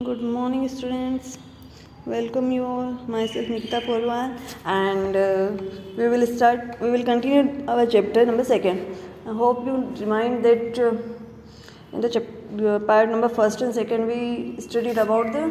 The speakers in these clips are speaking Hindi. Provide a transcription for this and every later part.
Good morning, students. Welcome you all. Myself Nikita Porwal, and we will continue our chapter number 2nd. I hope you remind that in the part number 1st and 2nd we studied about the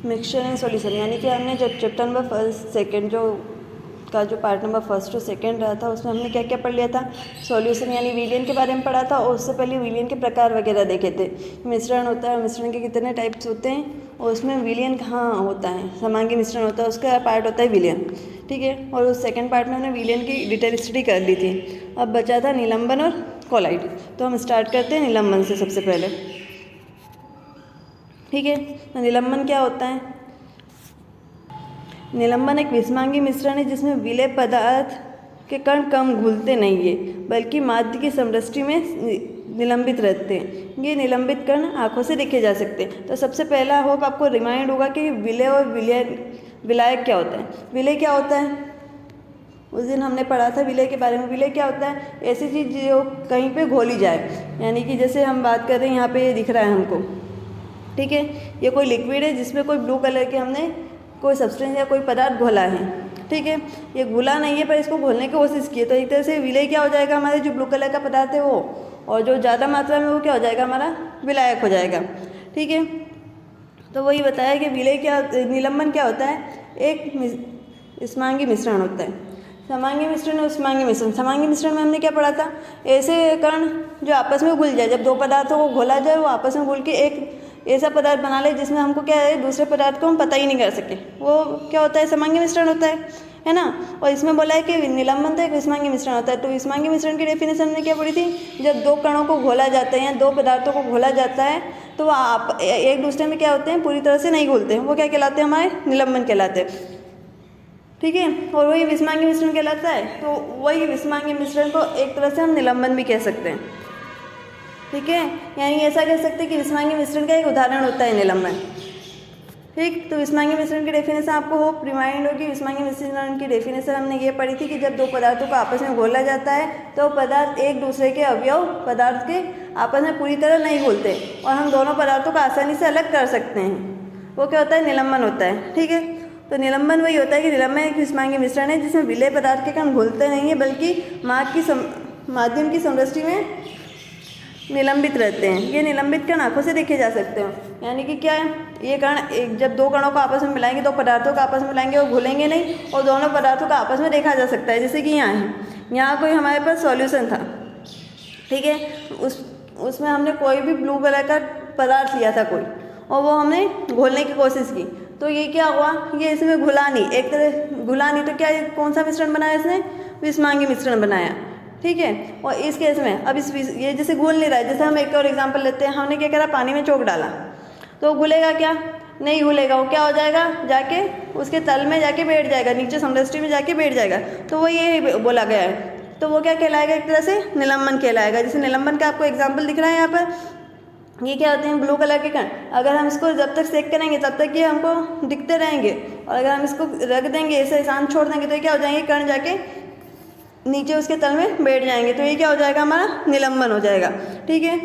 mixture and solution, यानी कि हमने जब चैप्टर नंबर 1st 2nd जो पार्ट नंबर 1st और 2nd रहा था उसमें हमने क्या क्या पढ़ लिया था। सॉल्यूशन यानी विलयन के बारे में पढ़ा था, और उससे पहले विलयन के प्रकार वगैरह देखे थे। मिश्रण होता है, मिश्रण के कितने टाइप्स होते हैं और उसमें विलयन कहाँ होता है, समांगी मिश्रण होता है, उसका पार्ट होता है विलयन। ठीक है, और उस 2nd पार्ट में हमने विलयन की डिटेल स्टडी कर ली थी। अब बचा था निलंबन और कोलाइड, तो हम स्टार्ट करते हैं निलंबन से सबसे पहले। ठीक है, तो निलंबन क्या होता है। निलंबन एक विषमांगी मिश्रण है जिसमें विलेय पदार्थ के कण कम घुलते नहीं है, बल्कि माध्य की समदृष्टि में निलंबित रहते हैं। ये निलंबित कण आंखों से देखे जा सकते हैं। तो सबसे पहला होप आपको रिमाइंड होगा कि विलेय और विलायक क्या होता है। विलेय क्या होता है, उस दिन हमने पढ़ा था विलेय के बारे में। विलेय क्या होता है, ऐसी चीज़ जो कहीं पे घोली जाए, यानी कि जैसे हम बात कर रहे हैं, यहाँ पे ये दिख रहा है हमको। ठीक है, ये कोई लिक्विड है जिसमें कोई ब्लू कलर के हमने कोई सब्सटेंस या कोई पदार्थ घोला है। ठीक है, ये घुला नहीं है पर इसको घोलने की कोशिश की है, तो एक तरह से विलेय क्या हो जाएगा, हमारे जो ब्लू कलर का पदार्थ है वो, और जो ज़्यादा मात्रा में वो क्या हो जाएगा, हमारा विलायक हो जाएगा। ठीक है, तो वही बताया कि विलेय क्या, निलंबन क्या होता है, एक समांगी मिश्रण होता है। समांगी मिश्रण और समांगी मिश्रण। समांगी मिश्रण में हमने क्या पढ़ा था, ऐसे कण जो आपस में घुल जाए, जब दो पदार्थों को घोला जाए वो आपस में घुल के एक ऐसा पदार्थ बना ले जिसमें हमको क्या है, दूसरे पदार्थ को हम पता ही नहीं कर सके, वो क्या होता है, समांगी मिश्रण होता है ना। और इसमें बोला है कि निलंबन तो एक विषमांगी मिश्रण होता है। तो विषमांगी मिश्रण की डेफिनेशन हमने क्या पढ़ी थी, जब दो कणों को घोला जाता है या दो पदार्थों को घोला जाता है तो वो आप एक दूसरे में क्या होते हैं, पूरी तरह से नहीं घुलते हैं, वो क्या कहलाते हैं, हमारे निलंबन कहलाते हैं। ठीक है, और वही विषमांगी मिश्रण कहलाता है। तो वही विषमांगी मिश्रण को एक तरह से हम निलंबन भी कह सकते हैं। ठीक है, यानी ऐसा कह सकते हैं कि विषमांगी मिश्रण का एक उदाहरण होता है निलंबन। ठीक, तो विषमांगी मिश्रण की डेफिनेशन आपको होप रिमाइंड होगी। विषमांगी मिश्रण की डेफिनेशन हमने ये पढ़ी थी कि जब दो पदार्थों को आपस में घोला जाता है तो पदार्थ एक दूसरे के अवयव पदार्थ के आपस में पूरी तरह नहीं घुलते और हम दोनों पदार्थों को आसानी से अलग कर सकते हैं, वो क्या होता है, निलंबन होता है। ठीक है, तो निलंबन वही होता है कि निलंबन एक विषमांगी मिश्रण है जिसमें विलेय पदार्थ के कण घुलते नहीं है, बल्कि माध्यम की समदृष्टि में निलंबित रहते हैं। ये निलंबित कण आंखों से देखे जा सकते हैं, यानी कि क्या है, ये कण जब दो कणों को आपस में मिलाएंगे, दो पदार्थों को आपस में मिलाएंगे, वो घुलेंगे नहीं और दोनों पदार्थों को आपस में देखा जा सकता है। जैसे कि यहाँ है, यहाँ कोई हमारे पास सॉल्यूशन था। ठीक है, उसमें हमने कोई भी ब्लू कलर का पदार्थ लिया था कोई, और वो हमने घोलने की कोशिश की, तो ये क्या हुआ, ये इसमें घुला नहीं, एक तरह घुला नहीं, तो क्या कौन सा मिश्रण बनाया इसने, विषमांगी मिश्रण बनाया। ठीक है, और इस केस में अब ये जैसे घुल नहीं रहा है, जैसे हम एक और एग्जांपल लेते हैं, हमने क्या करा, पानी में चोक डाला, तो घुलेगा क्या, नहीं घुलेगा, वो क्या हो जाएगा, जाके उसके तल में जाके बैठ जाएगा, नीचे समदृष्टि में जाके बैठ जाएगा, तो वो ये बोला गया है। तो वो क्या कहलाएगा, एक तरह से निलंबन कहलाएगा। जैसे निलंबन का आपको एग्जाम्पल दिख रहा है यहाँ पर, ये क्या होते हैं, ब्लू कलर के कण। अगर हम इसको जब तक सेक करेंगे तब तक ये हमको दिखते रहेंगे, और अगर हम इसको रख देंगे, ऐसे शांत छोड़ देंगे, तो ये क्या हो जाएंगे, कण जाके नीचे उसके तल में बैठ जाएंगे, तो ये क्या हो जाएगा, हमारा निलंबन हो जाएगा। ठीक है,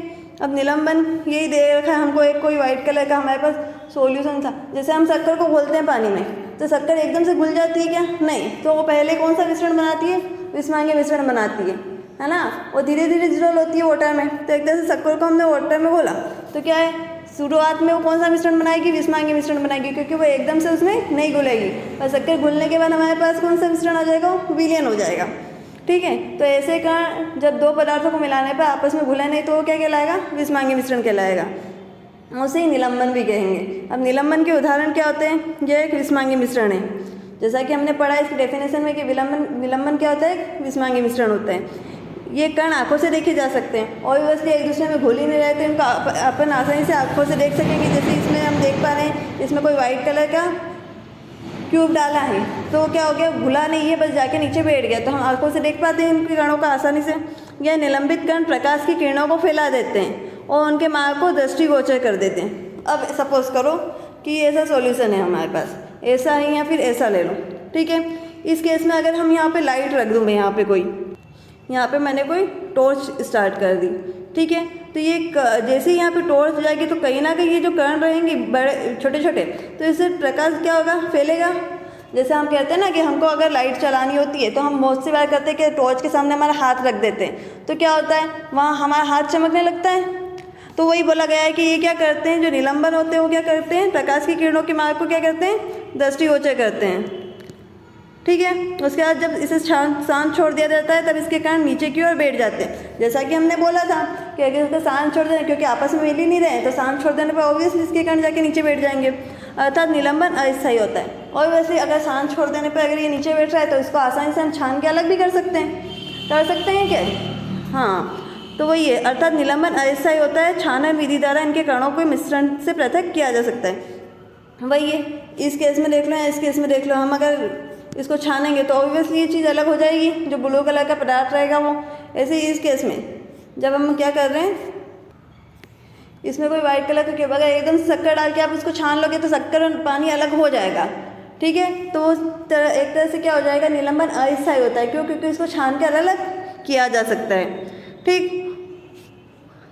अब निलंबन यही दे रखा है हमको, एक कोई वाइट कलर का हमारे पास सॉल्यूशन था। जैसे हम शक्कर को घोलते हैं पानी में, तो शक्कर एकदम से घुल जाती है क्या, नहीं, तो वो पहले कौन सा मिश्रण बनाती है, विषमांगी मिश्रण बनाती है ना। वो धीरे धीरे डिसॉल्व होती है वाटर में, तो एक तरह से शक्कर को हमने वाटर में घोला, तो क्या है, शुरुआत में वो कौन सा मिश्रण बनाएगी, विषमांगी मिश्रण बनाएगी, क्योंकि वो एकदम से उसमें नहीं घुलेगी। और शक्कर घुलने के बाद हमारे पास कौन सा मिश्रण आ जाएगा, विलयन हो जाएगा। ठीक है, तो ऐसे कण जब दो पदार्थों को मिलाने पर आपस में घुले नहीं, तो वो क्या कहलाएगा, विषमांगी मिश्रण कहलाएगा, उसे ही निलंबन भी कहेंगे। अब निलंबन के उदाहरण क्या होते हैं, यह एक विषमांगी मिश्रण है, जैसा कि हमने पढ़ा इसकी डेफिनेशन में कि निलंबन क्या होता है, विषमांगी मिश्रण होता है। ये कण आंखों से देखे जा सकते हैं, और ऑब्वियसली एक दूसरे में घुल ही नहीं रहते, इनको अपन आसानी से आंखों से देख सकेंगे। जैसे इसमें हम देख पा रहे हैं, इसमें कोई वाइट कलर का क्यूब डाला है, तो क्या हो गया, घुला नहीं है, बस जाके नीचे बैठ गया, तो हम आंखों से देख पाते हैं इनके कणों को आसानी से। यह निलंबित कण प्रकाश की किरणों को फैला देते हैं और उनके मार्ग को दृष्टिगोचर कर देते हैं। अब सपोज करो कि ऐसा सॉल्यूशन है हमारे पास, ऐसा है या फिर ऐसा ले लो। ठीक है, इस केस में अगर हम यहाँ पे लाइट रख दूँ, मैं यहाँ पे मैंने कोई टॉर्च स्टार्ट कर दी, ठीक है। तो ये जैसे ही यहाँ पे टॉर्च जाएगी तो कहीं ना कहीं ये जो कण रहेंगे बड़े छोटे छोटे, तो इससे प्रकाश क्या होगा, फैलेगा। जैसे हम कहते हैं ना कि हमको अगर लाइट चलानी होती है तो हम बहुत सी बार करते हैं कि टॉर्च के सामने हमारा हाथ रख देते हैं, तो क्या होता है, वहाँ हमारा हाथ चमकने लगता है। तो वही बोला गया है कि ये क्या करते हैं, जो निलंबन होते हैं वो क्या करते हैं, प्रकाश की किरणों के मार्ग को क्या करते हैं, दृष्टिगोचर करते हैं। ठीक है। उसके बाद जब इसे शांत छोड़ दिया जाता है तब इसके कारण नीचे की ओर बैठ जाते हैं। जैसा कि हमने बोला था कि अगर इसको शांत छोड़ दें, क्योंकि आपस में मिल ही नहीं रहे, तो शांत छोड़ देने पर ऑब्वियसली इसके कारण जाके नीचे बैठ जाएंगे, अर्थात निलंबन अस्थायी होता है। और वैसे अगर शांत छोड़ देने पर अगर ये नीचे बैठ रहा है तो इसको आसानी से हम छान के अलग भी कर सकते हैं क्या? हाँ, तो वही है, अर्थात निलंबन अस्थायी होता है। छानन विधि द्वारा इनके कणों को मिश्रण से पृथक किया जा सकता है। वही है, इस केस में देख लो या इस केस में देख लो, हम अगर इसको छानेंगे तो ऑब्वियसली ये चीज़ अलग हो जाएगी, जो ब्लू कलर का पदार्थ रहेगा वो। ऐसे ही इस केस में जब हम क्या कर रहे हैं, इसमें कोई वाइट कलर का क्यूब, अगर एकदम से शक्कर डाल के आप इसको छान लोगे तो शक्कर और पानी अलग हो जाएगा। ठीक है। तो वो एक तरह से क्या हो जाएगा, निलंबन अस्थायी होता है। क्यों? क्योंकि इसको छान कर अलग किया जा सकता है। ठीक।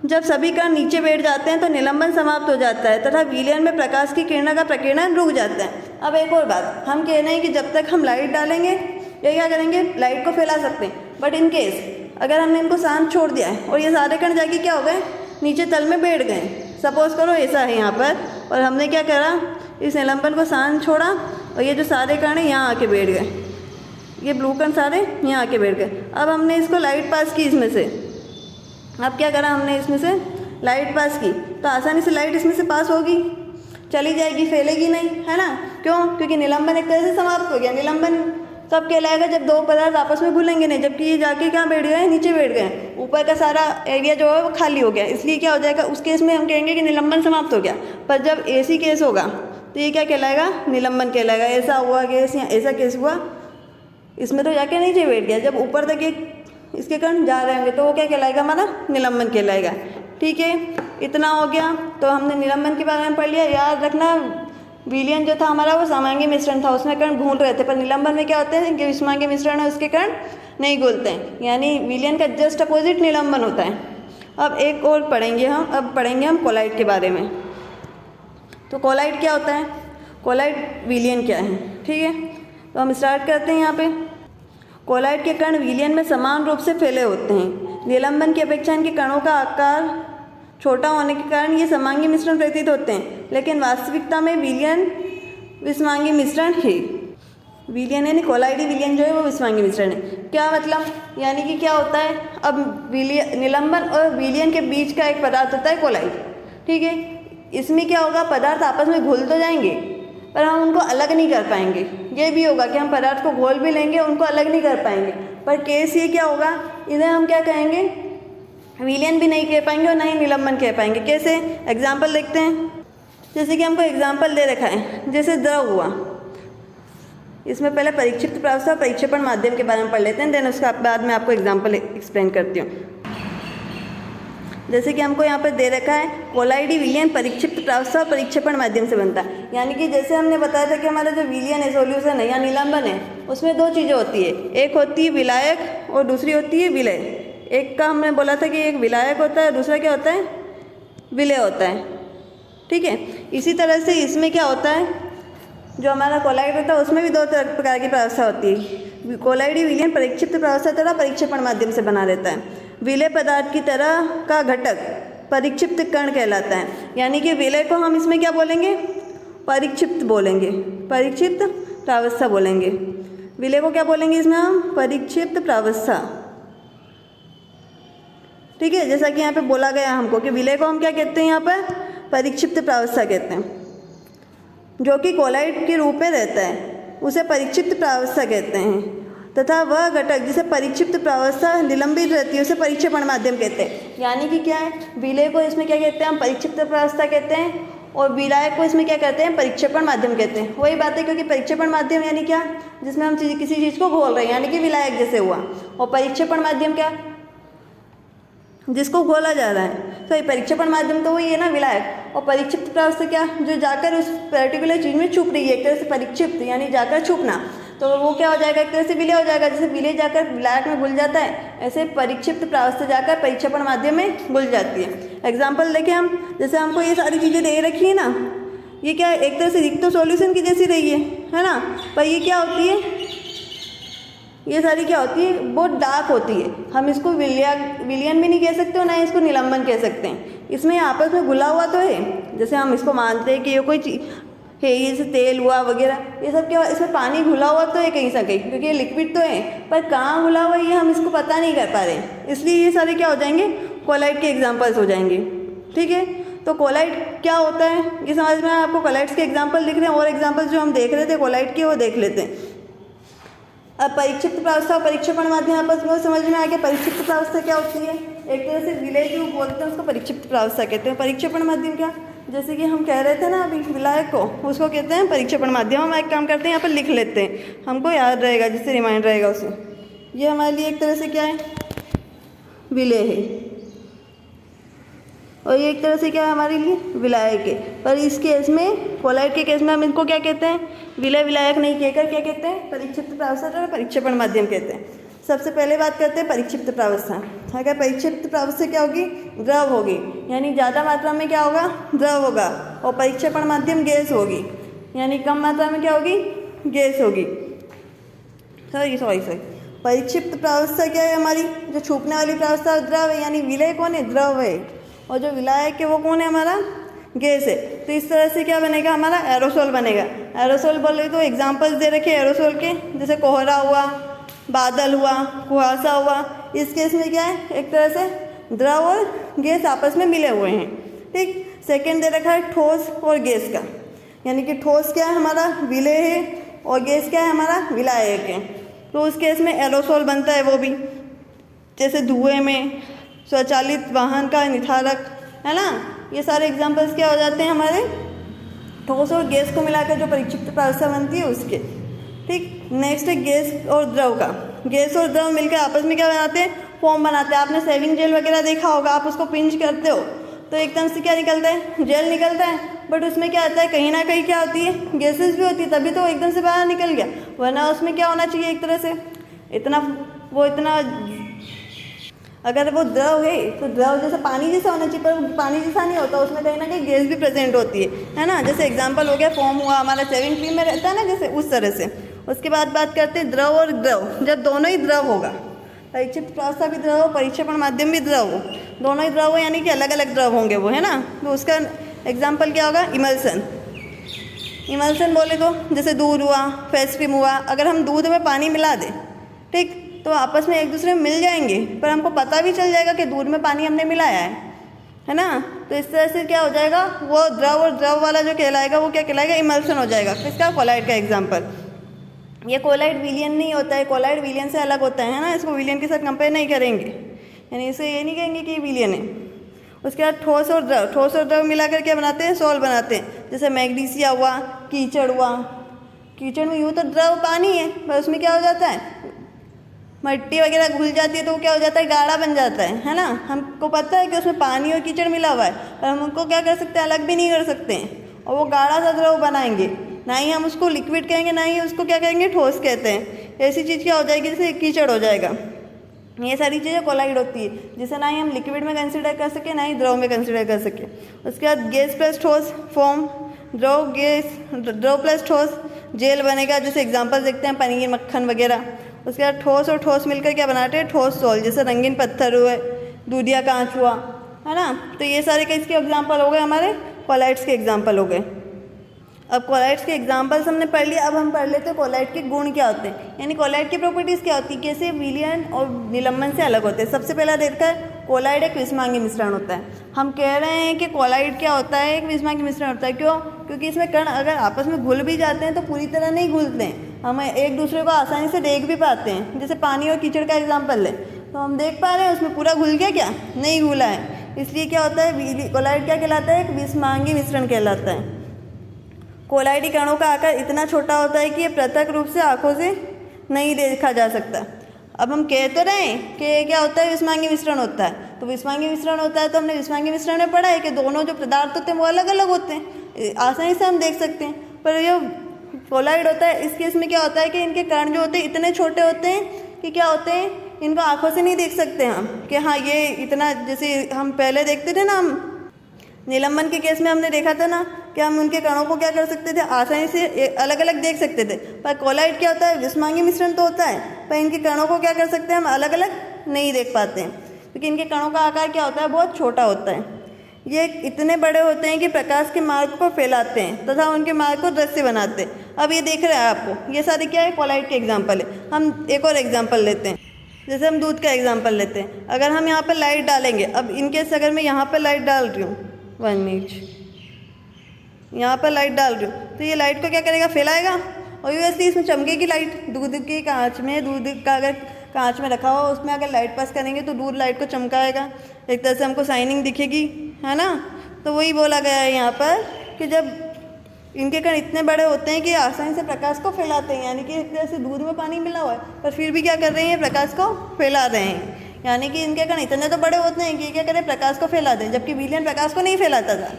जब सभी कण नीचे बैठ जाते हैं तो निलंबन समाप्त हो जाता है तथा विलयन में प्रकाश की किरण का प्रकीर्णन रुक जाता है। अब एक और बात, हम कह रहे हैं कि जब तक हम लाइट डालेंगे ये क्या करेंगे, लाइट को फैला सकते हैं, बट इन केस अगर हमने इनको शांत छोड़ दिया है और ये सारे कण जाके क्या हो गए, नीचे तल में बैठ गए। सपोज करो ऐसा है यहाँ पर, और हमने क्या करा, इस निलंबन को शांत छोड़ा और ये जो सारे कण हैं यहाँ आके बैठ गए, ये ब्लू कण सारे यहाँ आके बैठ गए। अब हमने इसको लाइट पास की इसमें से, अब क्या करा हमने, इसमें से लाइट पास की, तो आसानी से लाइट इसमें से पास होगी, चली जाएगी, फैलेगी नहीं, है ना। क्यों? क्योंकि निलंबन एक तरह से समाप्त हो गया। निलंबन कब कहलाएगा, जब दो पदार्थ आपस में घुलेंगे नहीं, जबकि ये जाके क्या बैठ गए, नीचे बैठ गए, ऊपर का सारा एरिया जो है वो खाली हो गया, इसलिए क्या हो जाएगा, उस केस में हम कहेंगे कि निलंबन समाप्त हो गया। पर जब ऐसी केस होगा तो ये क्या कहलाएगा, निलंबन कहलाएगा। ऐसा हुआ केस या ऐसा केस हुआ, इसमें तो जाके नीचे बैठ गया, जब ऊपर तक एक इसके कण जा रहे होंगे तो वो क्या कहलाएगा, हमारा निलंबन कहलाएगा। ठीक है, इतना हो गया। तो हमने निलंबन के बारे में पढ़ लिया। याद रखना, विलयन जो था हमारा वो समांगी मिश्रण था, उसमें कण घूल रहे थे, पर निलंबन में क्या होते हैं कि विषमांगी मिश्रण है, उसके कण नहीं घूलते हैं, यानी विलयन का जस्ट अपोजिट निलंबन होता है। अब एक और पढ़ेंगे हम, अब पढ़ेंगे हम कोलाइड के बारे में। तो कोलाइड क्या होता है, कोलाइड विलयन क्या है, ठीक है। तो हम स्टार्ट करते हैं यहाँ पे। कोलाइड के कण विलयन में समान रूप से फैले होते हैं। निलंबन की अपेक्षा इनके कणों का आकार छोटा होने के कारण ये समांगी मिश्रण प्रतीत होते हैं, लेकिन वास्तविकता में विलयन विषमांगी मिश्रण है। विलयन यानी कोलाइडी विलयन जो है वो विषमांगी मिश्रण है। क्या मतलब, यानी कि क्या होता है, अब निलंबन और विलयन के बीच का एक पदार्थ होता है कोलाइड, ठीक है। इसमें क्या होगा, पदार्थ आपस में घुल तो जाएंगे पर हम उनको अलग नहीं कर पाएंगे। ये भी होगा कि हम पदार्थ को घोल भी लेंगे, उनको अलग नहीं कर पाएंगे। पर केस ये क्या होगा, इन्हें हम क्या कहेंगे, विलयन भी नहीं कह पाएंगे और ना ही निलंबन कह पाएंगे। कैसे, एग्जाम्पल देखते हैं। जैसे कि हमको एग्जाम्पल दे रखा है, जैसे द्रव हुआ, इसमें पहले परीक्षिप्त प्रावस्था और परिक्षेपण माध्यम के बारे में पढ़ लेते हैं, देन उसके बाद में आपको एग्जाम्पल एक्सप्लेन करती हूँ। जैसे कि हमको यहाँ पर दे रखा है, कोलाइडी विलयन परीक्षिप्त प्रावस्था और परिक्षेपण माध्यम से बनता है। यानी कि जैसे हमने बताया था कि हमारा जो विलयन है, सॉल्यूशन है या निलंबन है, उसमें दो चीज़ें होती है, एक होती है विलायक और दूसरी होती है विलय। एक का हमने बोला था कि एक विलायक होता है, दूसरा क्या होता है, विलय होता है, ठीक है। इसी तरह से इसमें क्या होता है, जो हमारा कोलाइड होता है उसमें भी दो प्रकार की प्रावस्था होती है। कोलाइडी विलयन परीक्षिप्त प्रावस्था तथा परीक्षेपण माध्यम से बना देता है। विलय पदार्थ की तरह का घटक परीक्षिप्त कण कहलाता है। यानी कि विलय को हम इसमें क्या बोलेंगे, परीक्षिप्त बोलेंगे, परीक्षिप्त प्रावस्था बोलेंगे। विलय को क्या बोलेंगे इसमें हम, परीक्षिप्त प्रावस्था, ठीक है। जैसा कि यहाँ पे बोला गया हमको कि विलय को हम क्या कहते हैं, यहाँ पर परीक्षिप्त प्रावस्था कहते हैं। जो कि कोलाइड के रूप में रहता है उसे परीक्षिप्त प्रावस्था कहते हैं, तथा वह घटक जिसे परीक्षिप्त प्रावस्था निलंबित रहती है उसे परिक्षेपण माध्यम कहते हैं। यानी कि क्या है, विलय को इसमें क्या कहते हैं, हम परीक्षिप्त प्रावस्था कहते हैं, और विलायक को इसमें क्या कहते हैं, परिक्षेपण माध्यम कहते हैं। वही बात है, क्योंकि परिक्षेपण माध्यम यानी क्या, जिसमें हम किसी चीज़ को घोल रहे हैं, यानी कि विलायक जैसे हुआ, और परिक्षेपण माध्यम क्या, जिसको घोला जा रहा है। तो ये परिक्षेपण माध्यम तो वही है ना, विलायक। और परीक्षिप्त प्रावस्था क्या, जो जाकर उस पर्टिकुलर चीज़ में छुप रही है, एक तरह से परीक्षिप्त यानी जाकर छुपना। तो वो क्या हो जाएगा, एक तरह से विलय हो जाएगा। जैसे विलय जाकर विलायक में घुल जाता है, ऐसे परिक्षिप्त प्रावस्था जाकर परिक्षेपण माध्यम में घुल जाती है। एग्जाम्पल देखें हम, जैसे हमको ये सारी चीज़ें दे रखी है ना, ये क्या है, एक तरह से दिख तो सॉल्यूशन की जैसी रही है ना, पर ये क्या होती है, ये सारी क्या होती है, बहुत डार्क होती है। हम इसको विलयन भी नहीं कह सकते और ना इसको निलंबन कह सकते हैं। इसमें आपस में घुला हुआ तो है, जैसे हम इसको मानते हैं कि ये कोई चीज़ है, ये जैसे तेल हुआ वगैरह, ये सब क्या, इसमें पानी घुला हुआ तो है कहीं से कहीं, क्योंकि ये लिक्विड तो है, पर कहाँ घुला हुआ ये हम इसको पता नहीं कर पा रहे हैं। इसलिए ये सारे क्या हो जाएंगे, कोलाइड के एग्जाम्पल्स हो जाएंगे। ठीक है, तो कोलाइड क्या होता है ये समझ में आया आपको। कोलाइड्स के एग्जाम्पल दिख रहे हैं, और एग्जाम्पल्स जो हम देख रहे थे कोलाइड के वो देख लेते हैं। अब परिक्षिप्त प्रावस्था और परिक्षेपण माध्यम आपस में समझ में आ गया। परिक्षिप्त प्रावस्था क्या होती है, एक तरह से विलय जो बोलते हैं उसको परिक्षिप्त प्रावस्था कहते हैं। परिक्षेपण माध्यम क्या, जैसे कि हम कह रहे थे ना अभी विलायक को, उसको कहते हैं परिक्षेपण माध्यम। हम एक काम करते हैं, यहाँ पर लिख लेते हैं, हमको याद रहेगा, जिससे रिमाइंड रहेगा उसे। ये हमारे लिए एक तरह से क्या है, विलय है, और ये एक तरह से क्या है हमारे लिए, विलायक है। पर इस केस में, कोलाइड के केस में हम इनको क्या कहते हैं, विलय विलायक नहीं कहकर क्या कहते हैं, परिक्षिप्त प्रावस्था और परिक्षेपण माध्यम कहते हैं। सबसे पहले बात करते हैं परिक्षिप्त प्रावस्था। अगर परिक्षिप्त प्रावस्था क्या होगी, द्रव होगी, यानी ज़्यादा मात्रा में क्या होगा, द्रव होगा। और परिक्षेपण माध्यम गैस होगी, यानी कम मात्रा में क्या होगी, गैस होगी। सॉरी परिक्षिप्त प्रावस्था क्या है हमारी, जो छूपने वाली प्रावस्था द्रव है, यानी विलय कौन है, द्रव है, और जो विलायक है वो कौन है, हमारा गैस है। तो इस तरह से क्या बनेगा, हमारा एरोसोल बनेगा। एरोसोल बोले तो एग्जांपल्स दे रखे एरोसोल के, जैसे कोहरा हुआ, बादल हुआ, कुहासा हुआ। इस केस में क्या है, एक तरह से द्रव और गैस आपस में मिले हुए हैं। ठीक, सेकंड दे रखा है ठोस और गैस का, यानी कि ठोस क्या है हमारा, विलय है, और गैस क्या है हमारा, विलायक है। तो उस केस में एरोसोल बनता है, वो भी जैसे धुएं में, स्वचालित वाहन का निथारक, है ना। ये सारे एग्जांपल्स क्या हो जाते हैं हमारे, ठोस और गैस को मिलाकर जो परिक्षिप्त प्रावस्था बनती है उसके। ठीक, नेक्स्ट है गैस और द्रव का। गैस और द्रव मिलकर आपस में क्या बनाते हैं, फॉर्म बनाते हैं। आपने सेविंग जेल वगैरह देखा होगा, आप उसको पिंच करते हो तो एकदम से क्या निकलता है, जेल निकलता है, बट उसमें क्या आता है, कहीं ना कहीं क्या होती है, गैसेस भी होती है, तभी तो एकदम से बाहर निकल गया। वरना उसमें क्या होना चाहिए, एक तरह से इतना अगर वो द्रव है तो द्रव जैसा पानी जैसा होना चाहिए, पर पानी जैसा नहीं होता, उसमें कहीं ना कहीं गैस भी प्रेजेंट होती है ना। जैसे एग्जांपल हो गया, फॉर्म हुआ हमारा सेविंग क्रीम में रहता है ना, जैसे उस तरह से। उसके बाद बात करते हैं द्रव और द्रव। जब दोनों ही द्रव होगा, परिक्षिप्त प्रावस्था भी द्रव हो, परिक्षेपण माध्यम भी द्रव हो, दोनों ही द्रव हो, यानी कि अलग अलग द्रव होंगे वो, है ना। तो उसका एग्जाम्पल क्या होगा, इमल्सन। इमल्सन बोले तो जैसे दूध हुआ, फेस क्रीम हुआ। अगर हम दूध में पानी मिला दें, ठीक, तो आपस में एक दूसरे में मिल जाएंगे, पर हमको पता भी चल जाएगा कि दूध में पानी हमने मिलाया है ना। तो इस तरह से क्या हो जाएगा, वो द्रव और द्रव वाला जो कहलाएगा वो क्या कहलाएगा, इमल्सन हो जाएगा। किसका, कोलाइड का एग्जाम्पल। ये कोलाइड विलियन नहीं होता है, कोलाइड विलियन से अलग होता है ना, इसको विलियन के साथ कंपेयर नहीं करेंगे, यानी इसे ये नहीं कहेंगे कि विलियन है। उसके बाद ठोस और द्रव। ठोस और द्रव मिलाकर क्या बनाते हैं, सोल बनाते हैं। जैसे मैग्नीशिया हुआ, कीचड़ हुआ। कीचड़ में यूँ तो द्रव पानी है, पर उसमें क्या हो जाता है, मिट्टी वगैरह घुल जाती है तो क्या हो जाता है, गाढ़ा बन जाता है ना। हमको पता है कि उसमें पानी और कीचड़ मिला हुआ है, पर हम उनको क्या कर सकते हैं, अलग भी नहीं कर सकते हैं, और वो गाढ़ा सा द्रव बनाएंगे। ना ही हम उसको लिक्विड कहेंगे, ना ही उसको क्या कहेंगे, ठोस कहते हैं। ऐसी चीज़ क्या हो जाएगी, जैसे कीचड़ हो जाएगा। ये सारी चीज़ें कोलाइड होती है, जिसे ना ही हम लिक्विड में कंसिडर कर सके, ना ही द्रव में कंसिडर कर सके। उसके बाद गैस प्लस ठोस फॉर्म, द्रव गैस, द्रव प्लस ठोस जेल बनेगा। जैसे एग्जाम्पल देखते हैं, पनीर, मक्खन वगैरह। उसके बाद ठोस और ठोस मिलकर क्या बनाते हैं, ठोस सोल। जैसे रंगीन पत्थर हुए, दूधिया कांच हुआ, है ना। तो ये सारे किसके एग्जाम्पल हो गए, हमारे कोलाइड्स के एग्जाम्पल हो गए। अब कोलाइड्स के एग्जाम्पल्स हमने पढ़ लिया, अब हम पढ़ लेते हैं कोलाइड के गुण क्या होते हैं, यानी कोलाइड की प्रॉपर्टीज़ क्या होती है, कैसे विलयन और निलंबन से अलग होते हैं। सबसे पहला देखा है, कोलाइड एक विषमांगी मिश्रण होता है। हम कह रहे हैं कि कोलाइड क्या होता है, एक विषमांगी मिश्रण होता है। क्यों, क्योंकि इसमें कण अगर आपस में घुल भी जाते हैं तो पूरी तरह नहीं घुलते हैं, हम एक दूसरे को आसानी से देख भी पाते हैं। जैसे पानी और कीचड़ का एग्जाम्पल है, तो हम देख पा रहे हैं उसमें पूरा घुल गया, क्या नहीं घुला है। इसलिए क्या होता है, कोलाइड क्या कहलाता है, एक विषमांगी मिश्रण कहलाता है। कोलाइडी कणों का आकार इतना छोटा होता है कि ये प्रत्यक्ष रूप से आंखों से नहीं देखा जा सकता। अब हम कह तो रहे हैं कि क्या होता है, विषमांगी मिश्रण होता है। तो विषमांगी मिश्रण होता है तो हमने विषमांगी मिश्रण में पढ़ा है कि दोनों जो पदार्थ होते हैं वो अलग अलग होते हैं, आसानी से हम देख सकते हैं। पर ये कोलाइड होता है, इस केस में क्या होता है कि इनके कण जो होते हैं इतने छोटे होते हैं कि क्या होते हैं, इनको आंखों से नहीं देख सकते हम कि हाँ ये इतना, जैसे हम पहले देखते थे ना, हम निलंबन के केस में हमने देखा था ना कि हम उनके कणों को क्या कर सकते थे, आसानी से अलग अलग देख सकते थे। पर कोलाइड क्या होता है, विषमांगी मिश्रण तो होता है, पर इनके कणों को क्या कर सकते हैं हम, अलग अलग नहीं देख पाते हैं, क्योंकि इनके कणों का आकार क्या होता है, बहुत छोटा होता है। ये इतने बड़े होते हैं कि प्रकाश के मार्ग को फैलाते हैं तथा उनके मार्ग को दृश्य बनाते हैं। अब ये देख रहे हैं आपको, ये सारे क्या है, कोलाइड के एग्जाम्पल है। हम एक और एग्जाम्पल लेते हैं, जैसे हम दूध का एग्जाम्पल लेते हैं। अगर हम यहाँ पर लाइट डालेंगे, अब इनकेस अगर मैं यहाँ पर लाइट डाल रही हूँ, 1 मिनट, यहाँ पर लाइट डाल रही हूँ, तो ये लाइट को क्या करेगा, फैलाएगा। और ऑब्वियसली इसमें चमकेगी लाइट। दूध के कांच में, दूध का अगर कांच में रखा हुआ उसमें अगर लाइट पास करेंगे तो दूध लाइट को चमकाएगा, एक तरह से हमको शाइनिंग दिखेगी, है ना। तो वही बोला गया है यहाँ पर कि जब इनके कण इतने बड़े होते हैं कि आसानी से प्रकाश को फैलाते हैं, यानी कि एक तरह से दूध में पानी मिला हुआ है पर फिर भी क्या कर रहे हैं, प्रकाश को फैला रहे हैं। यानी कि इनके कण इतने तो बड़े होते हैं कि क्या करें, प्रकाश को फैला दें, जबकि विलयन प्रकाश को नहीं फैलाता था,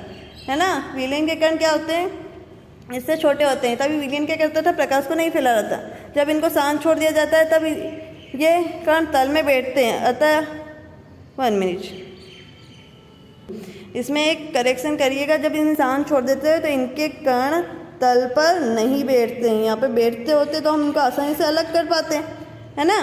है ना। विलयन के कण क्या होते हैं, इससे छोटे होते हैं, तभी विलयन क्या करता था, प्रकाश को नहीं फैला रहा था। जब इनको शांत छोड़ दिया जाता है तब ये कण तल में बैठते हैं। अतः 1 मिनट, इसमें एक करेक्शन करिएगा, जब इन्हें शांत छोड़ देते हैं तो इनके कण तल पर नहीं बैठते हैं, यहाँ पे बैठते होते तो हम उनको आसानी से अलग कर पाते हैं, है ना।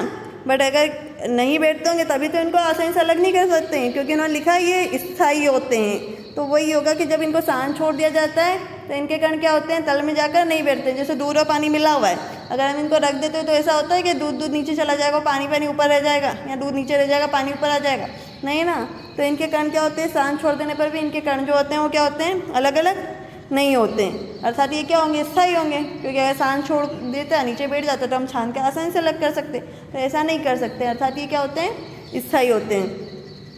बट अगर नहीं बैठते होंगे तभी तो इनको आसानी से अलग नहीं कर सकते हैं, क्योंकि इन्होंने लिखा है ये स्थायी होते हैं। तो वही होगा कि जब इनको शांत छोड़ दिया जाता है तो इनके कण क्या होते हैं, तल में जाकर नहीं बैठते। जैसे दूध और पानी मिला हुआ है, अगर हम इनको रख देते हो तो ऐसा होता है कि दूध नीचे चला जाएगा, पानी ऊपर रह जाएगा, या दूध नीचे रह जाएगा, पानी ऊपर आ जाएगा, नहीं ना। तो इनके कण क्या होते हैं, शांत छोड़ देने पर भी इनके कण जो होते हैं वो क्या होते हैं, अलग अलग नहीं होते हैं। अर्थात ये क्या होंगे, स्थायी होंगे, क्योंकि अगर शांत छोड़ देता है, नीचे बैठ जाता है तो हम छान के आसानी से अलग कर सकते, तो ऐसा नहीं कर सकते। अर्थात ये क्या होते हैं, स्थायी होते हैं।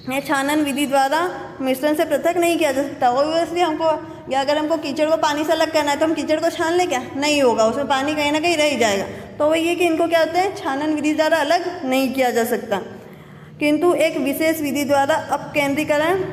यह छानन विधि द्वारा मिश्रण से पृथक नहीं किया जा सकता। ऑब्वियसली हमको, या अगर हमको कीचड़ को पानी से अलग करना है तो हम कीचड़ को छान ले, क्या नहीं होगा, उसमें पानी कहीं ना कहीं रह ही जाएगा। तो वही है कि इनको क्या होता है, छानन विधि द्वारा अलग नहीं किया जा सकता, किंतु एक विशेष विधि द्वारा अपकेंद्रीकरण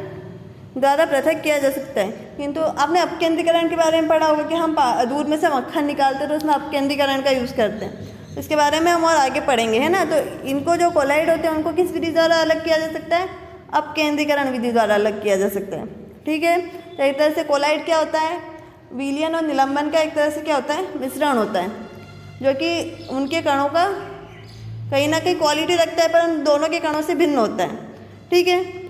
द्वारा पृथक किया जा सकता है। किंतु आपने अपकेंद्रीकरण के बारे में पढ़ा होगा कि हम दूध में से मक्खन निकालते हैं तो उसमें अपकेंद्रीकरण का यूज़ करते हैं। इसके बारे में हम और आगे पढ़ेंगे, है ना। तो इनको जो कोलाइड होते हैं उनको किस विधि द्वारा अलग किया जा सकता है, अपकेंद्रीकरण विधि द्वारा अलग किया जा सकता है, ठीक है। तो एक तरह से कोलाइड क्या होता है, विलयन और निलंबन का एक तरह से क्या होता है, मिश्रण होता है, जो कि उनके कणों का कहीं ना कहीं क्वालिटी रखता है पर उन दोनों के कणों से भिन्न होता है, ठीक है।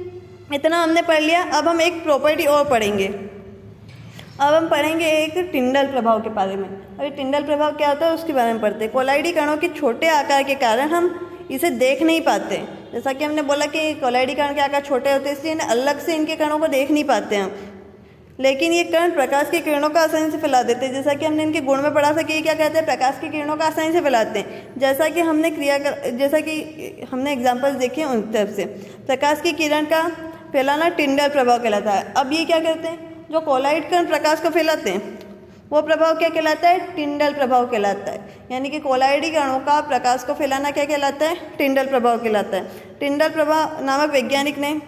इतना हमने पढ़ लिया। अब हम एक प्रॉपर्टी और पढ़ेंगे। अब हम पढ़ेंगे एक टिंडल प्रभाव के बारे में। अभी टिंडल प्रभाव क्या होता है उसके बारे में पढ़ते हैं। कोलाइडी कणों के छोटे आकार के कारण हम इसे देख नहीं पाते, जैसा कि हमने बोला कि कोलाइडी कण के आकार छोटे होते हैं इसलिए अलग से इनके कणों को देख नहीं पाते हैं, लेकिन ये कण प्रकाश की किरणों का आसानी से फैला देते हैं। जैसा कि हमने इनके गुण में पढ़ा था कि ये क्या कहते हैं, प्रकाश की किरणों का आसानी से फैलाते हैं। जैसा कि हमने एग्जाम्पल्स देखे उन तरफ से प्रकाश की किरण का फैलाना टिंडल प्रभाव कहलाता है। अब ये क्या करते हैं, जो कोलाइड कण प्रकाश को फैलाते हैं वो प्रभाव क्या कहलाता है, टिंडल प्रभाव कहलाता है। यानी कि कोलाइडी कणों का प्रकाश को फैलाना क्या कहलाता है, टिंडल प्रभाव कहलाता है। टिंडल प्रभाव नामक वैज्ञानिक ने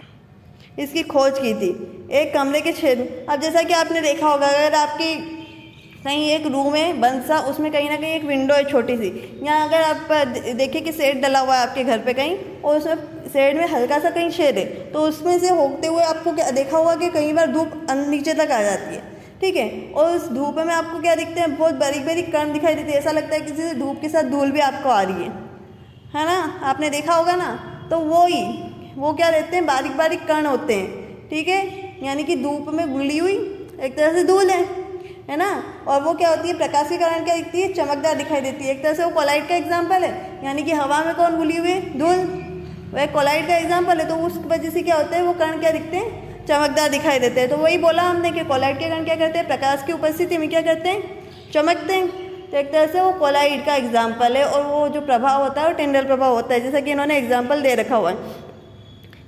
इसकी खोज की थी एक कमरे के छेद। अब जैसा कि आपने देखा होगा, अगर आपकी कहीं एक रूम है बंद सा, उसमें कहीं ना कहीं एक विंडो है छोटी सी, या अगर आप देखें कि शेड डला हुआ है आपके घर पे कहीं और उसमें शेड में हल्का सा कहीं छेद है, तो उसमें से होते हुए आपको क्या देखा होगा कि कई बार धूप नीचे तक आ जाती है, ठीक है। और उस धूप में आपको क्या दिखते हैं, बहुत बारीक बारीक कण दिखाई देते हैं। ऐसा लगता है किसी से धूप के साथ धूल भी आपको आ रही है ना, आपने देखा होगा ना। तो वो क्या रहते हैं, बारीक बारीक कण होते हैं, ठीक है। यानी कि धूप में घुली हुई एक तरह से धूल है ना। और वो क्या होती है, प्रकाश के कारण क्या दिखती है, चमकदार दिखाई देती है। एक तरह से वो कोलाइड का एग्जाम्पल है, यानी कि हवा में कौन घुली हुई है, धूल, वह कोलाइड का एग्जाम्पल है। तो उस वजह से क्या होता है, वो कण क्या दिखते हैं, चमकदार दिखाई देते हैं। तो वही बोला हमने कि कोलाइड के कण क्या करते हैं, प्रकाश की उपस्थिति में क्या करते हैं, चमकते हैं। तो एक तरह से वो कोलाइड का एग्जाम्पल है। और वो जो प्रभाव होता है वो टिंडल प्रभाव होता है, जैसा कि इन्होंने एग्जाम्पल दे रखा हुआ है।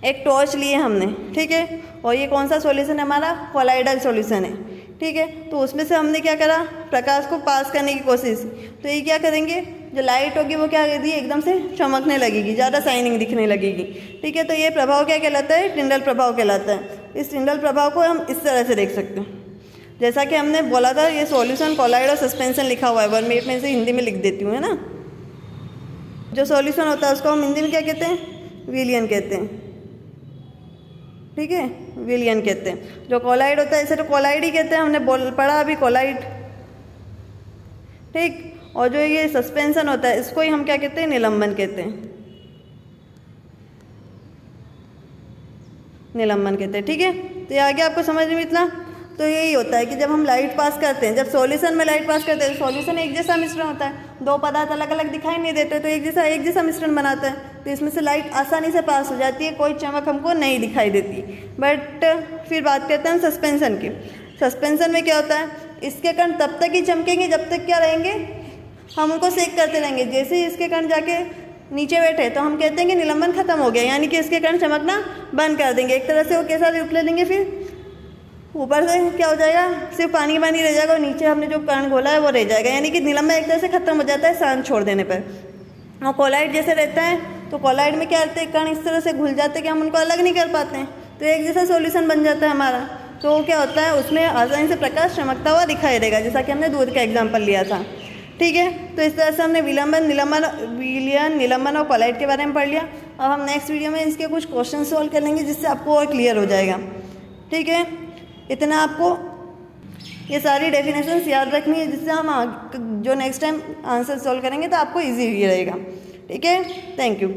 एक टॉर्च लिए हमने, ठीक है, और ये कौन सा सॉल्यूशन है हमारा, कोलाइडल सॉल्यूशन है, ठीक है। तो उसमें से हमने क्या करा, प्रकाश को पास करने की कोशिश। तो ये क्या करेंगे, जो लाइट होगी वो क्या करती है, एकदम से चमकने लगेगी, ज़्यादा शाइनिंग दिखने लगेगी, ठीक है। तो ये प्रभाव क्या कहलाता है, टिंडल प्रभाव कहलाता है। इस टिंडल प्रभाव को हम इस तरह से देख सकते हैं। जैसा कि हमने बोला था, ये सॉल्यूशन, कोलाइड और सस्पेंशन लिखा हुआ है। 1 मिनट में इसे हिंदी में लिख देती हूँ, है ना। जो सॉल्यूशन होता है उसको हम हिंदी में क्या कहते हैं? विलयन कहते हैं, ठीक है, विलयन कहते हैं। जो कोलाइड होता है इसे तो कोलाइड ही कहते हैं, हमने पढ़ा अभी कोलाइड, ठीक। और जो ये सस्पेंशन होता है इसको ही हम क्या कहते हैं? निलंबन कहते हैं, निलंबन कहते हैं, ठीक है। तो ये आगे आपको समझ में इतना। तो यही होता है कि जब हम लाइट पास करते हैं, जब सॉल्यूशन में लाइट पास करते हैं, तो सॉल्यूशन एक जैसा मिश्रण होता है, दो पदार्थ अलग अलग दिखाई नहीं देते, तो एक जैसा मिश्रण बनाता है, तो इसमें से लाइट आसानी से पास हो जाती है, कोई चमक हमको नहीं दिखाई देती। बट फिर बात करते हैं सस्पेंशन की। सस्पेंशन में क्या होता है? इसके कण तब तक ही चमकेंगे जब तक क्या रहेंगे? हम उनको सेक करते रहेंगे। जैसे ही इसके कण जाके नीचे बैठे तो हम कहते हैं कि निलंबन खत्म हो गया, यानी कि इसके कण चमकना बंद कर देंगे। एक तरह से वो कैसा रूप ले लेंगे, फिर ऊपर से क्या हो जाएगा? सिर्फ पानी पानी रह जाएगा और नीचे हमने जो कण घोला है वो रह जाएगा, यानी कि निलंबन एक तरह से खत्म हो जाता है शांत छोड़ देने पर। और कोलाइड जैसे रहता है, तो कोलाइड में क्या रहते हैं? कण इस तरह से घुल जाते हैं कि हम उनको अलग नहीं कर पाते हैं, तो एक जैसा सॉल्यूशन बन जाता है हमारा। तो क्या होता है, उसमें आसानी से प्रकाश चमकता हुआ दिखाई देगा, जैसा कि हमने दूध का एग्जाम्पल लिया था, ठीक है। तो इस तरह से हमने विलयन, निलंबन और कोलाइड के बारे में पढ़ लिया। अब हम नेक्स्ट वीडियो में इसके कुछ क्वेश्चन सॉल्व कर लेंगे, जिससे आपको और क्लियर हो जाएगा, ठीक है। इतना आपको ये सारी डेफिनेशंस याद रखनी है, जिससे हम जो नेक्स्ट टाइम आंसर सॉल्व करेंगे तो आपको ईजी रहेगा, ठीक है। Thank you.